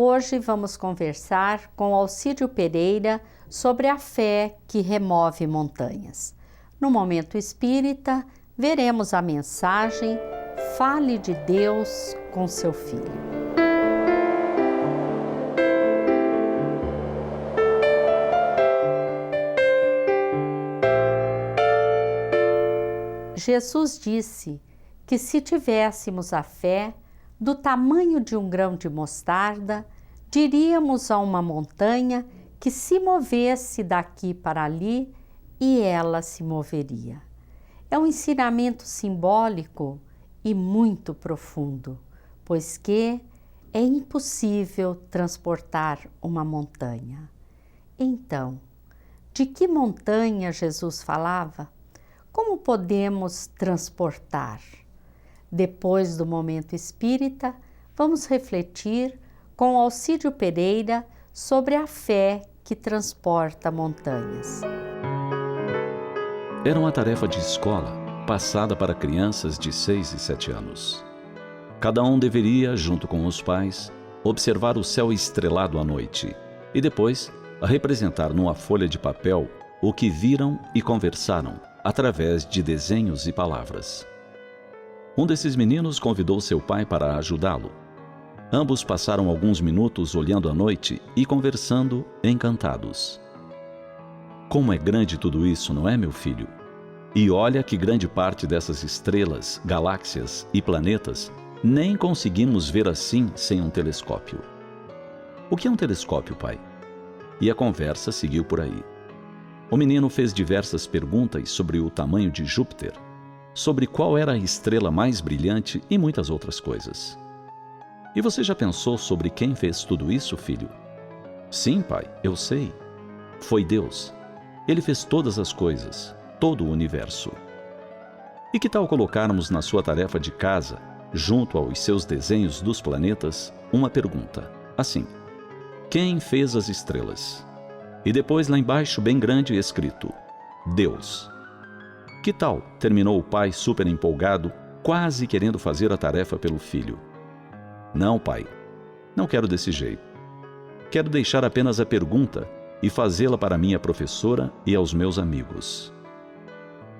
Hoje vamos conversar com Alcídio Pereira sobre a fé que remove montanhas. No Momento Espírita, veremos a mensagem Fale de Deus com seu filho. Jesus disse que se tivéssemos a fé do tamanho de um grão de mostarda, diríamos a uma montanha que se movesse daqui para ali e ela se moveria. É um ensinamento simbólico e muito profundo, pois que é impossível transportar uma montanha. Então, de que montanha Jesus falava? Como podemos transportar? Depois do Momento Espírita, vamos refletir com Alcídio Pereira sobre a fé que transporta montanhas. Era uma tarefa de escola, passada para crianças de 6 e 7 anos. Cada um deveria, junto com os pais, observar o céu estrelado à noite e depois representar numa folha de papel o que viram e conversaram através de desenhos e palavras. Um desses meninos convidou seu pai para ajudá-lo. Ambos passaram alguns minutos olhando a noite e conversando, encantados. Como é grande tudo isso, não é, meu filho? E olha que grande parte dessas estrelas, galáxias e planetas nem conseguimos ver assim sem um telescópio. O que é um telescópio, pai? E a conversa seguiu por aí. O menino fez diversas perguntas sobre o tamanho de Júpiter, sobre qual era a estrela mais brilhante e muitas outras coisas. E você já pensou sobre quem fez tudo isso, filho? Sim, pai, eu sei. Foi Deus. Ele fez todas as coisas, todo o universo. E que tal colocarmos na sua tarefa de casa, junto aos seus desenhos dos planetas, uma pergunta, assim: quem fez as estrelas? E depois lá embaixo, bem grande, escrito: Deus. Que tal? Terminou o pai super empolgado, quase querendo fazer a tarefa pelo filho. Não, pai, não quero desse jeito. Quero deixar apenas a pergunta e fazê-la para minha professora e aos meus amigos.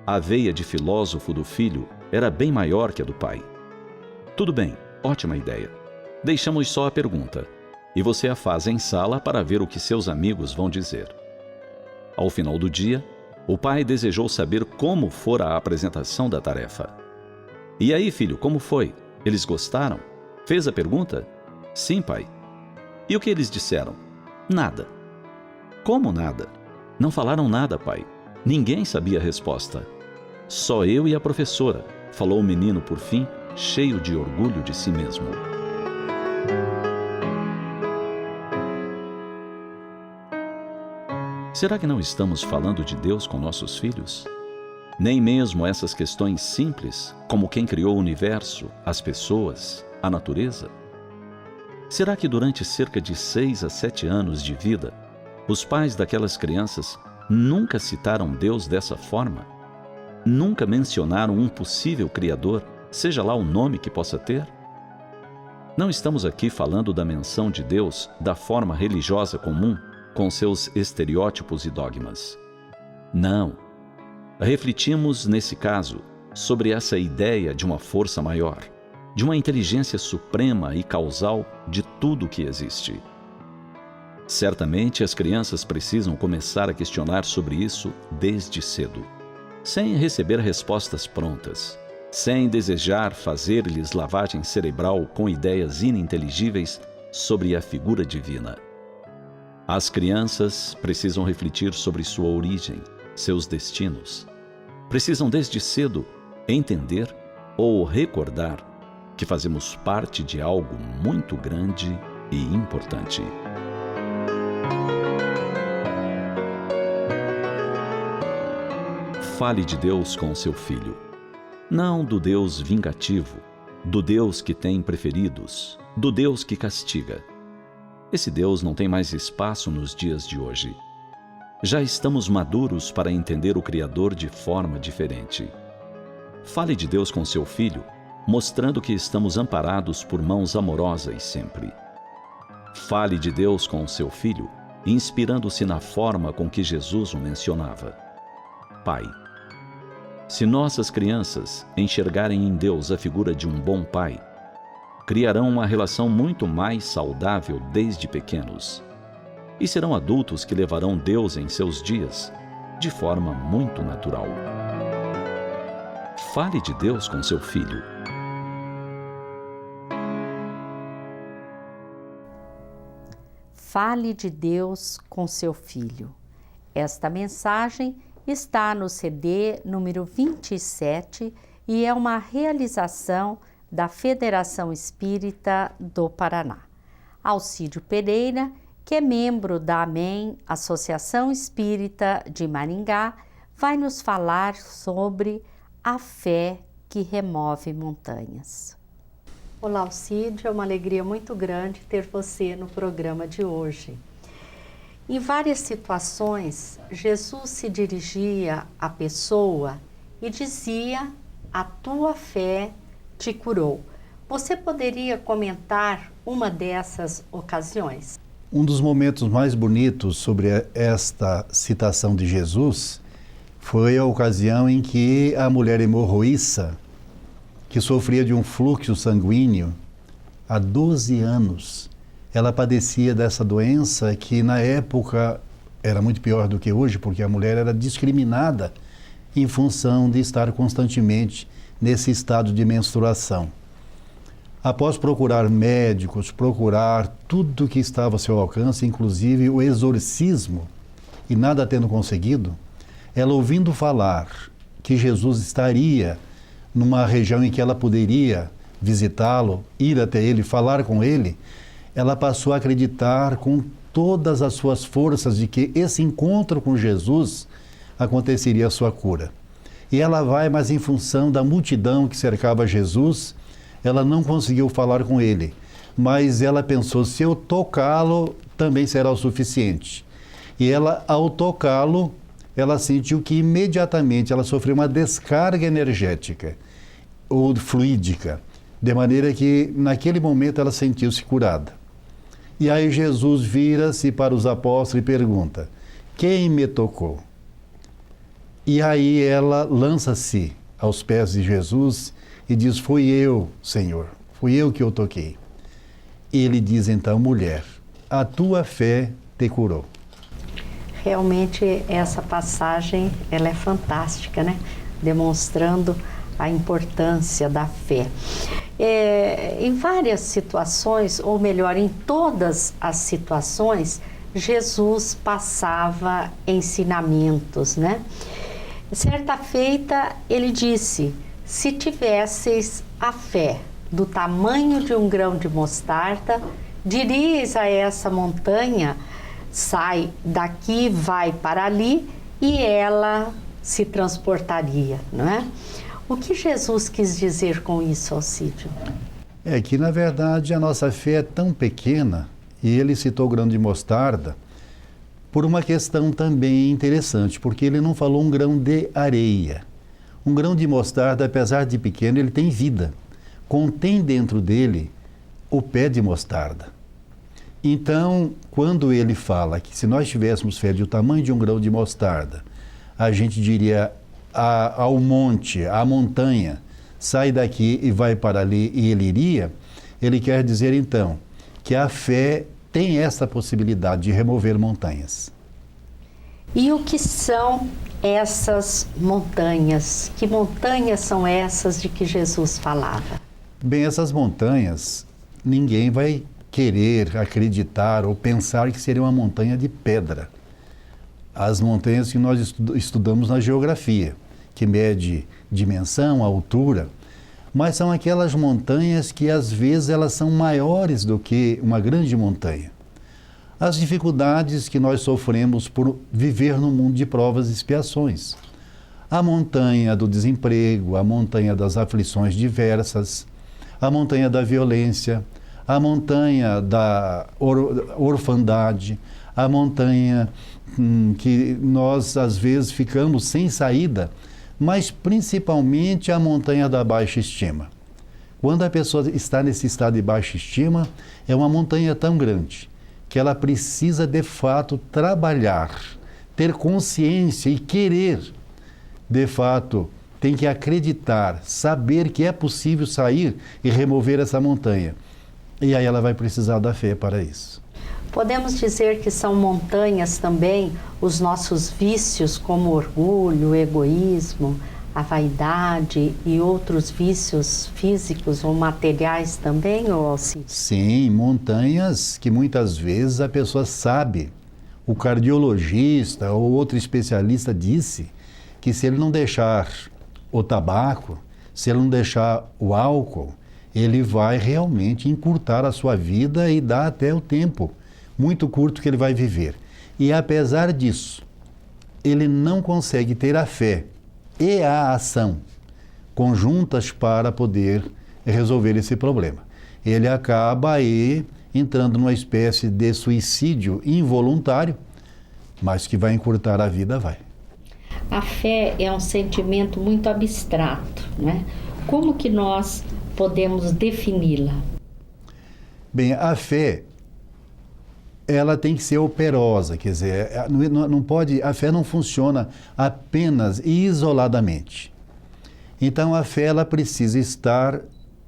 A veia de filósofo do filho era bem maior que a do pai. Tudo bem, ótima ideia. Deixamos só a pergunta, e você a faz em sala para ver o que seus amigos vão dizer. Ao final do dia, o pai desejou saber como fora a apresentação da tarefa. E aí, filho, como foi? Eles gostaram? Fez a pergunta? Sim, pai. E o que eles disseram? Nada. Como nada? Não falaram nada, pai. Ninguém sabia a resposta. Só eu e a professora, falou o menino por fim, cheio de orgulho de si mesmo. Será que não estamos falando de Deus com nossos filhos? Nem mesmo essas questões simples, como quem criou o universo, as pessoas, a natureza? Será que durante cerca de 6 a 7 anos de vida, os pais daquelas crianças nunca citaram Deus dessa forma? Nunca mencionaram um possível Criador, seja lá o nome que possa ter? Não estamos aqui falando da menção de Deus da forma religiosa comum, com seus estereótipos e dogmas. Não. Refletimos, nesse caso, sobre essa ideia de uma força maior, de uma inteligência suprema e causal de tudo o que existe. Certamente as crianças precisam começar a questionar sobre isso desde cedo, sem receber respostas prontas, sem desejar fazer-lhes lavagem cerebral com ideias ininteligíveis sobre a figura divina. As crianças precisam refletir sobre sua origem, seus destinos. Precisam desde cedo entender ou recordar que fazemos parte de algo muito grande e importante. Fale de Deus com seu filho. Não do Deus vingativo, do Deus que tem preferidos, do Deus que castiga. Esse Deus não tem mais espaço nos dias de hoje. Já estamos maduros para entender o Criador de forma diferente. Fale de Deus com seu filho, mostrando que estamos amparados por mãos amorosas sempre. Fale de Deus com o seu filho, inspirando-se na forma com que Jesus o mencionava. Pai. Se nossas crianças enxergarem em Deus a figura de um bom pai, criarão uma relação muito mais saudável desde pequenos. E serão adultos que levarão Deus em seus dias, de forma muito natural. Fale de Deus com seu filho. Fale de Deus com seu filho. Esta mensagem está no CD número 27 e é uma realização da Federação Espírita do Paraná. Alcídio Pereira, que é membro da AMEN, Associação Espírita de Maringá, vai nos falar sobre a fé que remove montanhas. Olá, Alcídio, é uma alegria muito grande ter você no programa de hoje. Em várias situações, Jesus se dirigia à pessoa e dizia: a tua fé te curou. Você poderia comentar uma dessas ocasiões? Um dos momentos mais bonitos sobre esta citação de Jesus foi a ocasião em que a mulher hemorroíça, que sofria de um fluxo sanguíneo há 12 anos, ela padecia dessa doença que na época era muito pior do que hoje, porque a mulher era discriminada em função de estar constantemente nesse estado de menstruação. Após procurar médicos, procurar tudo que estava ao seu alcance, inclusive o exorcismo, e nada tendo conseguido, ela ouvindo falar que Jesus estaria numa região em que ela poderia visitá-lo, ir até ele, falar com ele, ela passou a acreditar com todas as suas forças de que esse encontro com Jesus aconteceria a sua cura. E ela vai, mas em função da multidão que cercava Jesus, ela não conseguiu falar com ele. Mas ela pensou, se eu tocá-lo, também será o suficiente. E ela, ao tocá-lo, ela sentiu que imediatamente ela sofreu uma descarga energética ou fluídica, de maneira que naquele momento ela sentiu-se curada. E aí Jesus vira-se para os apóstolos e pergunta: quem me tocou? E aí ela lança-se aos pés de Jesus e diz: fui eu, Senhor, fui eu que o toquei. E ele diz então: mulher, a tua fé te curou. Realmente essa passagem ela é fantástica, né? Demonstrando a importância da fé. Em várias situações, ou melhor, em todas as situações, Jesus passava ensinamentos, né? Certa feita, ele disse: se tivesseis a fé do tamanho de um grão de mostarda, diríeis a essa montanha: sai daqui, vai para ali, e ela se transportaria, não é? O que Jesus quis dizer com isso, Alcídio? É que, na verdade, a nossa fé é tão pequena, e ele citou o grão de mostarda, por uma questão também interessante, porque ele não falou um grão de areia. Um grão de mostarda, apesar de pequeno, ele tem vida. Contém dentro dele o pé de mostarda. Então, quando ele fala que se nós tivéssemos fé do tamanho de um grão de mostarda, a gente diria ao monte, à montanha, sai daqui e vai para ali, e ele iria, ele quer dizer então que a fé tem essa possibilidade de remover montanhas. E o que são essas montanhas? Que montanhas são essas de que Jesus falava? Bem, essas montanhas, ninguém vai querer acreditar ou pensar que seria uma montanha de pedra. As montanhas que nós estudamos na geografia, que mede dimensão, altura, mas são aquelas montanhas que às vezes elas são maiores do que uma grande montanha. As dificuldades que nós sofremos por viver no mundo de provas e expiações. A montanha do desemprego, a montanha das aflições diversas, a montanha da violência, a montanha da orfandade, a montanha que nós às vezes ficamos sem saída, mas principalmente a montanha da baixa estima. Quando a pessoa está nesse estado de baixa estima, é uma montanha tão grande que ela precisa de fato trabalhar, ter consciência e querer, de fato, tem que acreditar, saber que é possível sair e remover essa montanha. E aí ela vai precisar da fé para isso. Podemos dizer que são montanhas também os nossos vícios, como o orgulho, o egoísmo, a vaidade e outros vícios físicos ou materiais também, ou Alcides? Sim, montanhas que muitas vezes a pessoa sabe. O cardiologista ou outro especialista disse que se ele não deixar o tabaco, se ele não deixar o álcool, ele vai realmente encurtar a sua vida e dar até o tempo muito curto que ele vai viver. E apesar disso, ele não consegue ter a fé e a ação conjuntas para poder resolver esse problema. Ele acaba aí entrando numa espécie de suicídio involuntário, mas que vai encurtar a vida, vai. A fé é um sentimento muito abstrato, né? Como que nós podemos defini-la? Bem, a fé, ela tem que ser operosa, quer dizer, não pode, a fé não funciona apenas e isoladamente. Então a fé ela precisa estar,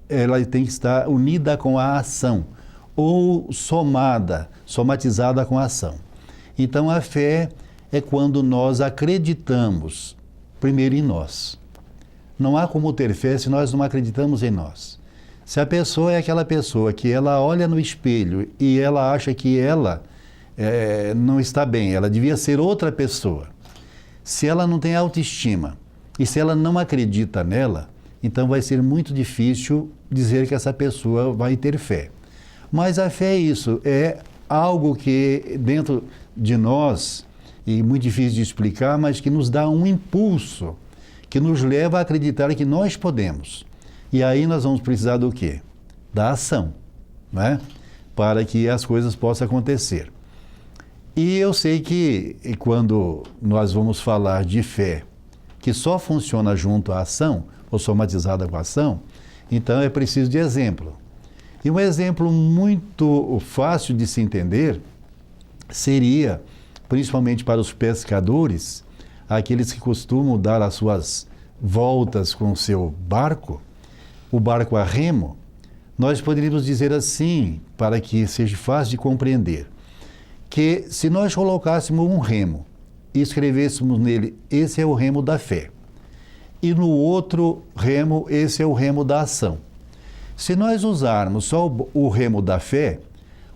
ela tem que estar unida com a ação ou somatizada com a ação. Então a fé é quando nós acreditamos primeiro em nós. Não há como ter fé se nós não acreditamos em nós. Se a pessoa é aquela pessoa que ela olha no espelho e ela acha que ela não está bem, ela devia ser outra pessoa. Se ela não tem autoestima e se ela não acredita nela, então vai ser muito difícil dizer que essa pessoa vai ter fé. Mas a fé é isso, é algo que dentro de nós, e muito difícil de explicar, mas que nos dá um impulso, que nos leva a acreditar que nós podemos. E aí nós vamos precisar do quê? Da ação, né? Para que as coisas possam acontecer. E eu sei que quando nós vamos falar de fé, que só funciona junto à ação, ou somatizada com a ação, então é preciso de exemplo. E um exemplo muito fácil de se entender seria, principalmente para os pescadores, aqueles que costumam dar as suas voltas com o seu barco, o barco a remo, nós poderíamos dizer assim, para que seja fácil de compreender, que se nós colocássemos um remo e escrevêssemos nele, esse é o remo da fé, e no outro remo, esse é o remo da ação. Se nós usarmos só o remo da fé,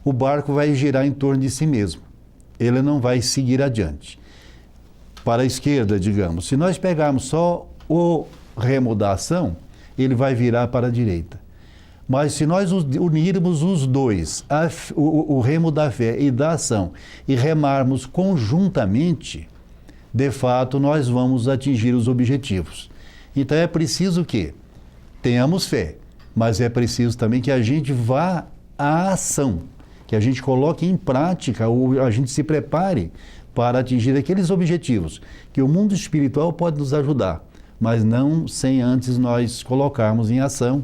o barco vai girar em torno de si mesmo, ele não vai seguir adiante. Para a esquerda, digamos, se nós pegarmos só o remo da ação, ele vai virar para a direita. Mas se nós unirmos os dois, o remo da fé e da ação, e remarmos conjuntamente, de fato nós vamos atingir os objetivos. Então é preciso que tenhamos fé, mas é preciso também que a gente vá à ação, que a gente coloque em prática, ou a gente se prepare para atingir aqueles objetivos, que o mundo espiritual pode nos ajudar, mas não sem antes nós colocarmos em ação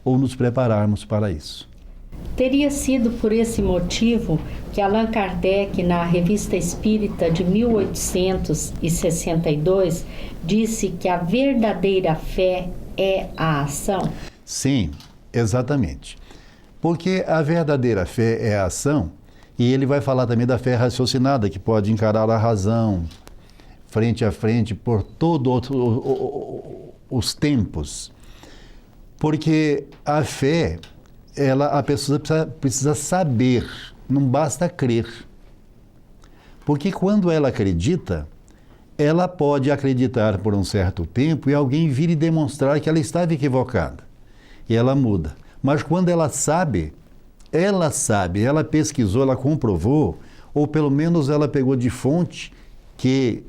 ou nos prepararmos para isso. Teria sido por esse motivo que Allan Kardec, na Revista Espírita de 1862, disse que a verdadeira fé é a ação? Sim, exatamente. Porque a verdadeira fé é a ação, e ele vai falar também da fé raciocinada, que pode encarar a razão frente a frente por todos os tempos. Porque a fé, a pessoa precisa saber, não basta crer. Porque quando ela acredita, ela pode acreditar por um certo tempo e alguém vir e demonstrar que ela estava equivocada. E ela muda. Mas quando ela sabe, ela pesquisou, ela comprovou, ou pelo menos ela pegou de fonte que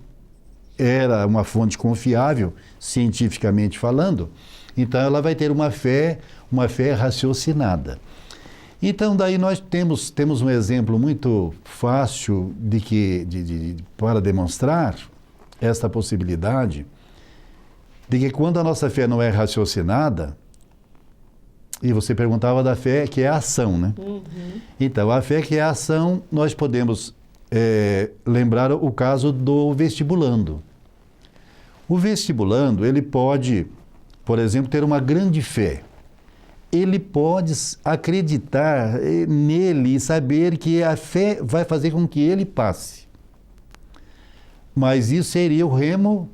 era uma fonte confiável, cientificamente falando, então ela vai ter uma fé raciocinada. Então daí nós temos um exemplo muito fácil para demonstrar esta possibilidade de que quando a nossa fé não é raciocinada, E você perguntava da fé, que é a ação, né? Uhum. Então, a fé que é a ação, nós podemos lembrar o caso do vestibulando. O vestibulando, ele pode, por exemplo, ter uma grande fé. Ele pode acreditar nele e saber que a fé vai fazer com que ele passe. Mas isso seria o remo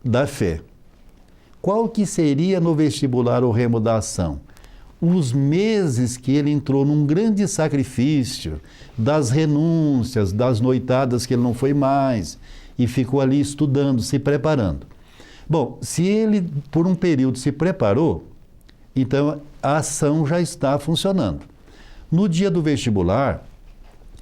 da fé. Qual que seria no vestibular o remo da ação? Os meses que ele entrou num grande sacrifício, das renúncias, das noitadas que ele não foi mais, e ficou ali estudando, se preparando. Bom, se ele por um período se preparou, então a ação já está funcionando. No dia do vestibular,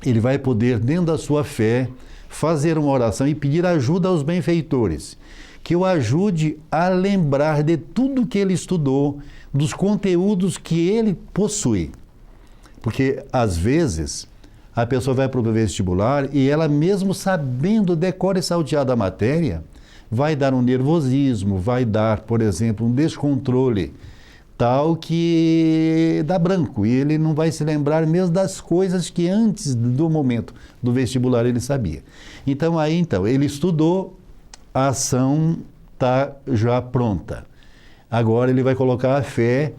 ele vai poder, dentro da sua fé, fazer uma oração e pedir ajuda aos benfeitores, que o ajude a lembrar de tudo que ele estudou, dos conteúdos que ele possui. Porque, às vezes, a pessoa vai para o vestibular e ela, mesmo sabendo decor e saltear da matéria, vai dar um nervosismo, vai dar, por exemplo, um descontrole tal que dá branco. E ele não vai se lembrar mesmo das coisas que antes do momento do vestibular ele sabia. Então, ele estudou, a ação está já pronta. Agora ele vai colocar a fé,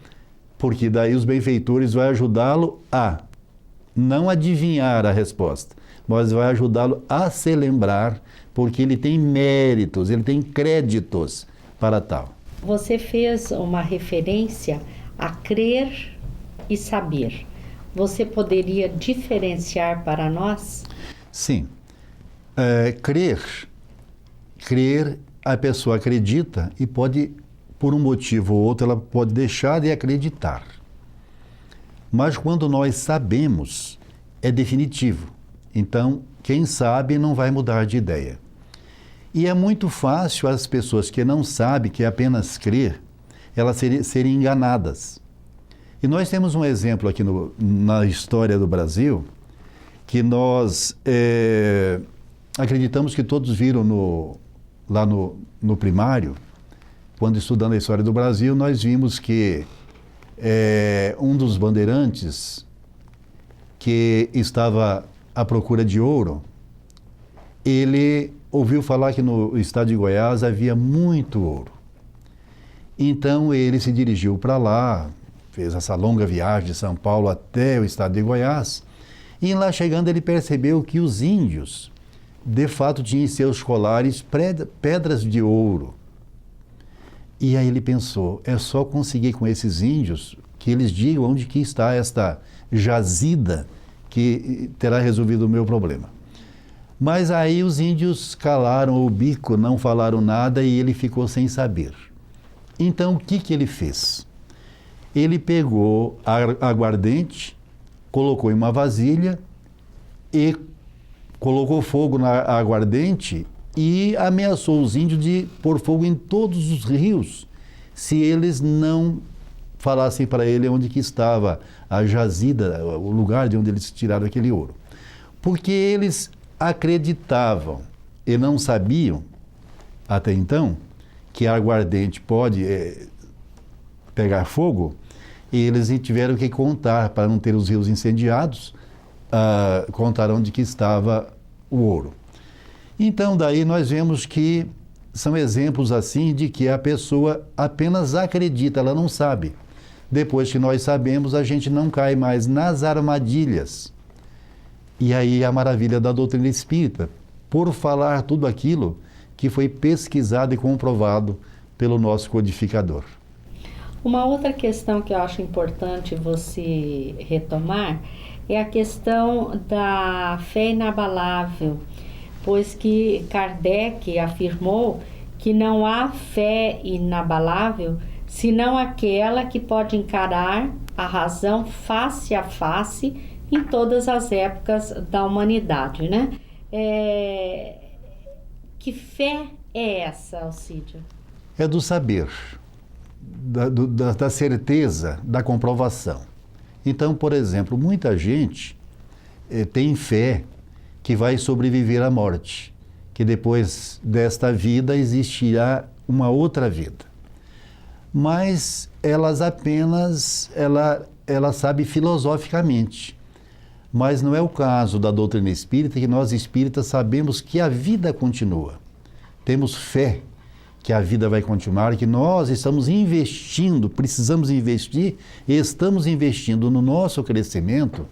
porque daí os benfeitores vão ajudá-lo a não adivinhar a resposta, mas vai ajudá-lo a se lembrar, porque ele tem méritos, ele tem créditos para tal. Você fez uma referência a crer e saber. Você poderia diferenciar para nós? Sim. Crer, a pessoa acredita e pode, por um motivo ou outro, ela pode deixar de acreditar. Mas quando nós sabemos, é definitivo. Então, quem sabe não vai mudar de ideia. E é muito fácil as pessoas que não sabem, que apenas crer, elas serem enganadas. E nós temos um exemplo aqui na história do Brasil, que nós acreditamos que todos viram lá no primário, quando estudando a história do Brasil, nós vimos que um dos bandeirantes que estava à procura de ouro, ele ouviu falar que no estado de Goiás havia muito ouro. Então ele se dirigiu para lá, fez essa longa viagem de São Paulo até o estado de Goiás, e lá chegando ele percebeu que os índios, de fato, tinham em seus colares pedras de ouro. E aí ele pensou, é só conseguir com esses índios que eles digam onde que está esta jazida que terá resolvido o meu problema. Mas aí os índios calaram o bico, não falaram nada e ele ficou sem saber. Então o que ele fez? Ele pegou aguardente, colocou em uma vasilha e colocou fogo na aguardente e ameaçou os índios de pôr fogo em todos os rios, se eles não falassem para ele onde que estava a jazida, o lugar de onde eles tiraram aquele ouro. Porque eles acreditavam e não sabiam, até então, que a aguardente pode pegar fogo, e eles tiveram que contar, para não ter os rios incendiados, contar onde que estava o ouro. Então, daí nós vemos que são exemplos assim de que a pessoa apenas acredita, ela não sabe. Depois que nós sabemos, a gente não cai mais nas armadilhas. E aí a maravilha da doutrina espírita, por falar tudo aquilo que foi pesquisado e comprovado pelo nosso codificador. Uma outra questão que eu acho importante você retomar é a questão da fé inabalável, pois que Kardec afirmou que não há fé inabalável senão aquela que pode encarar a razão face a face em todas as épocas da humanidade, né? Que fé é essa, Alcídio? É do saber, da certeza, da comprovação. Então, por exemplo, muita gente tem fé que vai sobreviver à morte, que depois desta vida existirá uma outra vida. mas elas apenas, ela sabe filosoficamente. Mas não é o caso da doutrina espírita, que nós espíritas sabemos que a vida continua. Temos fé que a vida vai continuar, que nós estamos investindo, precisamos investir e estamos investindo no nosso crescimento,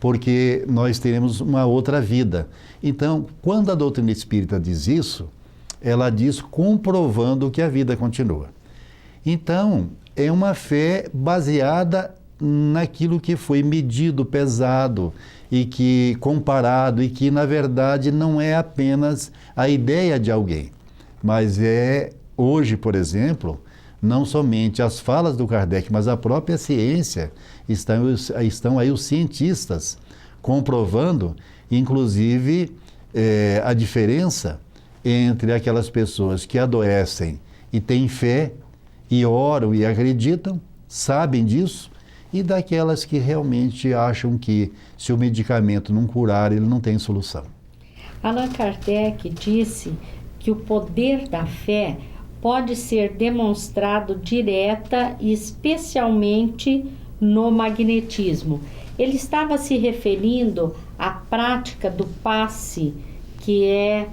porque nós teremos uma outra vida. Então, quando a doutrina espírita diz isso, ela diz comprovando que a vida continua. Então, é uma fé baseada naquilo que foi medido, pesado e que comparado, e que na verdade não é apenas a ideia de alguém, mas é hoje, por exemplo, não somente as falas do Kardec, mas a própria ciência, estão aí os cientistas comprovando, inclusive, a diferença entre aquelas pessoas que adoecem e têm fé e oram e acreditam, sabem disso, e daquelas que realmente acham que se o medicamento não curar, ele não tem solução. Allan Kardec disse que o poder da fé pode ser demonstrado direta e especialmente no magnetismo. Ele estava se referindo à prática do passe que é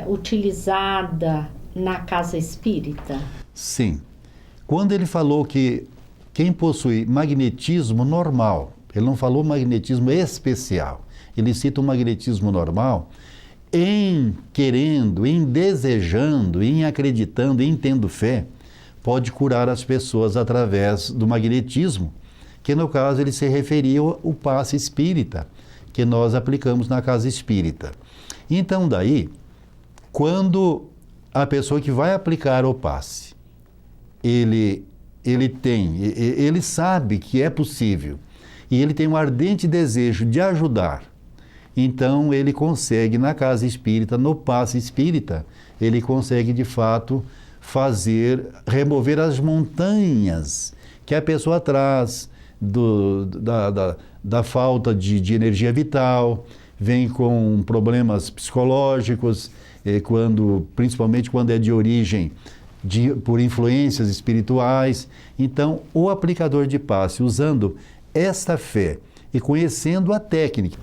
utilizada na casa espírita? Sim. Quando ele falou que quem possui magnetismo normal, ele não falou magnetismo especial, ele cita o magnetismo normal, em querendo, em desejando, em acreditando, em tendo fé, pode curar as pessoas através do magnetismo, que no caso ele se referia ao passe espírita, que nós aplicamos na casa espírita. Então daí, quando a pessoa que vai aplicar o passe, ele sabe que é possível e ele tem um ardente desejo de ajudar, então ele consegue na casa espírita, no passe espírita, ele consegue de fato remover as montanhas que a pessoa traz da falta de energia vital, vem com problemas psicológicos, principalmente quando é de origem por influências espirituais. Então, o aplicador de passe, usando esta fé e conhecendo a técnica.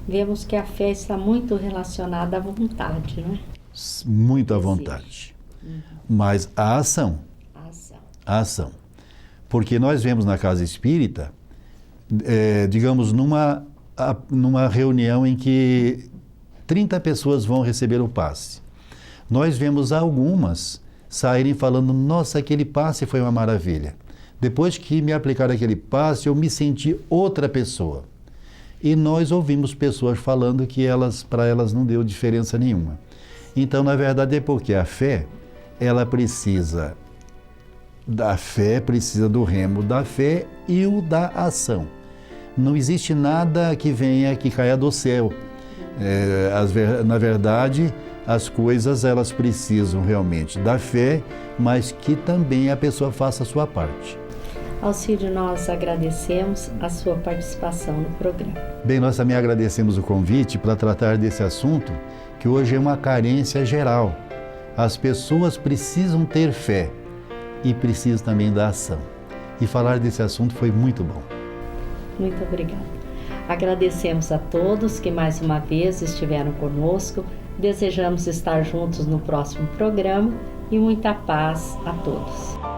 Vemos que a fé está muito relacionada à vontade, não é? Muito à vontade. Mas a ação. A ação. Porque nós vemos na casa espírita, digamos, numa reunião em que 30 pessoas vão receber o passe. Nós vemos algumas saírem falando, nossa, aquele passe foi uma maravilha. Depois que me aplicaram aquele passe, eu me senti outra pessoa. E nós ouvimos pessoas falando que para elas não deu diferença nenhuma. Então, na verdade, é porque a fé, ela precisa do remo da fé e o da ação. Não existe nada que caia do céu. Na verdade, as coisas elas precisam realmente da fé, mas que também a pessoa faça a sua parte. Alcídio, nós agradecemos a sua participação no programa. Bem, nós também agradecemos o convite para tratar desse assunto, que hoje é uma carência geral. As pessoas precisam ter fé e precisam também da ação. E falar desse assunto foi muito bom. Muito obrigada. Agradecemos a todos que mais uma vez estiveram conosco. Desejamos estar juntos no próximo programa e muita paz a todos.